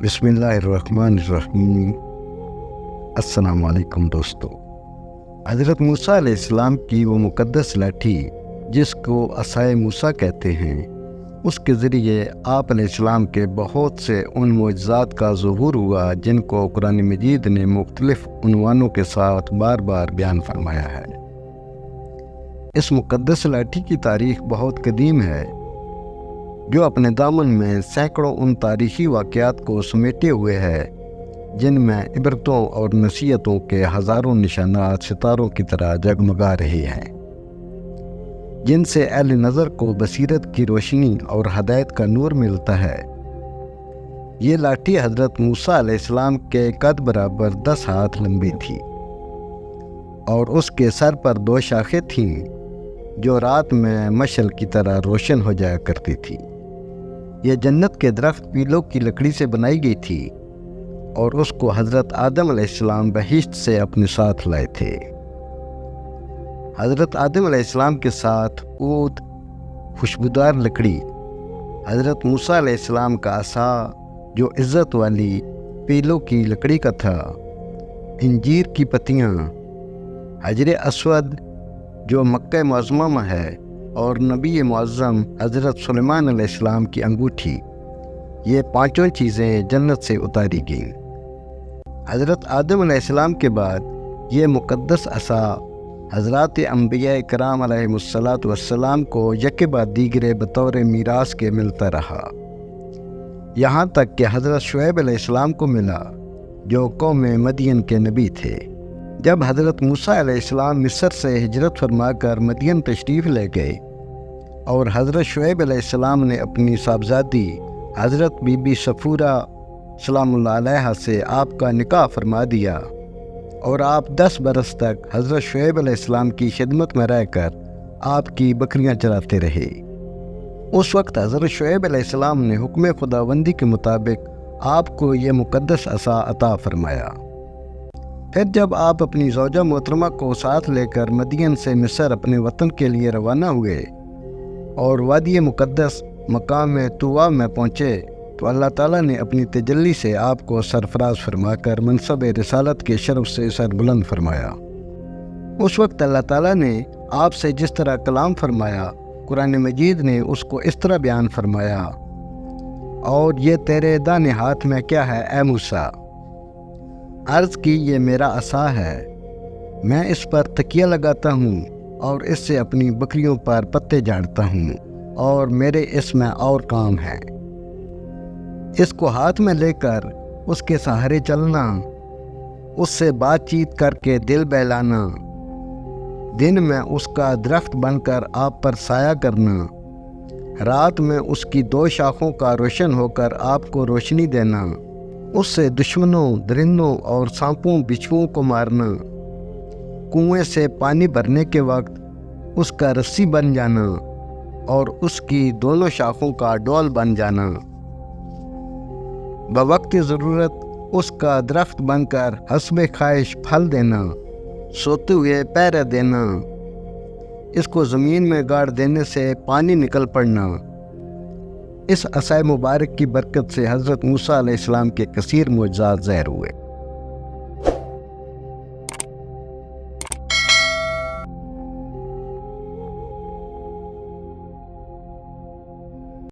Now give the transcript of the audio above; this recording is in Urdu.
بسم اللہ الرحمن الرحیم۔ السلام علیکم دوستو۔ حضرت موسیٰ علیہ السلام کی وہ مقدس لاٹھی جس کو عصائے موسیٰ کہتے ہیں، اس کے ذریعے آپ علیہ السلام کے بہت سے ان معجزات کا ظہور ہوا جن کو قرآن مجید نے مختلف عنوانوں کے ساتھ بار بار بیان فرمایا ہے۔ اس مقدس لاٹھی کی تاریخ بہت قدیم ہے، جو اپنے دامن میں سینکڑوں ان تاریخی واقعات کو سمیٹے ہوئے ہے جن میں عبرتوں اور نصیحتوں کے ہزاروں نشانات ستاروں کی طرح جگمگا رہے ہیں، جن سے اہل نظر کو بصیرت کی روشنی اور ہدایت کا نور ملتا ہے۔ یہ لاٹھی حضرت موسیٰ علیہ السلام کے قد برابر 10 ہاتھ لمبی تھی اور اس کے سر پر 2 شاخیں تھیں جو رات میں مشعل کی طرح روشن ہو جایا کرتی تھی۔ یہ جنت کے درخت پیلوں کی لکڑی سے بنائی گئی تھی اور اس کو حضرت آدم علیہ السلام بہشت سے اپنے ساتھ لائے تھے۔ حضرت آدم علیہ السلام کے ساتھ عود، خوشبودار لکڑی، حضرت موسیٰ علیہ السلام کا عصا جو عزت والی پیلوں کی لکڑی کا تھا، انجیر کی پتیاں، حجر اسود جو مکہ معظمہ میں ہے، اور نبی معظم حضرت سلیمان علیہ السلام کی انگوٹھی، یہ 5 چیزیں جنت سے اتاری گئیں۔ حضرت آدم علیہ السلام کے بعد یہ مقدس عصا حضرات انبیاء کرام علیہم السلام کو یکے بعد دیگرے بطور میراث کے ملتا رہا، یہاں تک کہ حضرت شعیب علیہ السلام کو ملا جو قوم مدین کے نبی تھے۔ جب حضرت موسیٰ علیہ السلام مصر سے ہجرت فرما کر مدین تشریف لے گئے اور حضرت شعیب علیہ السلام نے اپنی صاحبزادی حضرت بی بی صفورہ سلام اللہ علیہا سے آپ کا نکاح فرما دیا اور آپ 10 برس تک حضرت شعیب علیہ السلام کی خدمت میں رہ کر آپ کی بکریاں چراتے رہے، اس وقت حضرت شعیب علیہ السلام نے حکم خداوندی کے مطابق آپ کو یہ مقدس عصا عطا فرمایا۔ پھر جب آپ اپنی زوجہ محترمہ کو ساتھ لے کر مدین سے مصر اپنے وطن کے لیے روانہ ہوئے اور وادی مقدس مقام طویٰ میں پہنچے تو اللہ تعالیٰ نے اپنی تجلی سے آپ کو سرفراز فرما کر منصب رسالت کے شرف سے سر بلند فرمایا۔ اس وقت اللہ تعالیٰ نے آپ سے جس طرح کلام فرمایا، قرآن مجید نے اس کو اس طرح بیان فرمایا، اور یہ تیرے دائیں ہاتھ میں کیا ہے اے موسیٰ؟ عرض کی یہ میرا عصا ہے، میں اس پر تکیہ لگاتا ہوں اور اس سے اپنی بکریوں پر پتے جھاڑتا ہوں، اور میرے اس میں اور کام ہے۔ اس کو ہاتھ میں لے کر اس کے سہارے چلنا، اس سے بات چیت کر کے دل بہلانا، دن میں اس کا درخت بن کر آپ پر سایہ کرنا، رات میں اس کی 2 شاخوں کا روشن ہو کر آپ کو روشنی دینا، اس سے دشمنوں، درندوں اور سانپوں بچھوؤں کو مارنا، کنویں سے پانی بھرنے کے وقت اس کا رسی بن جانا اور اس کی دونوں شاخوں کا ڈول بن جانا، بوقت ضرورت اس کا درخت بن کر حسب خواہش پھل دینا، سوتے ہوئے پہرے دینا، اس کو زمین میں گاڑ دینے سے پانی نکل پڑنا۔ اس عصا مبارک کی برکت سے حضرت موسیٰ علیہ السلام کے کثیر معجزات ظاہر ہوئے۔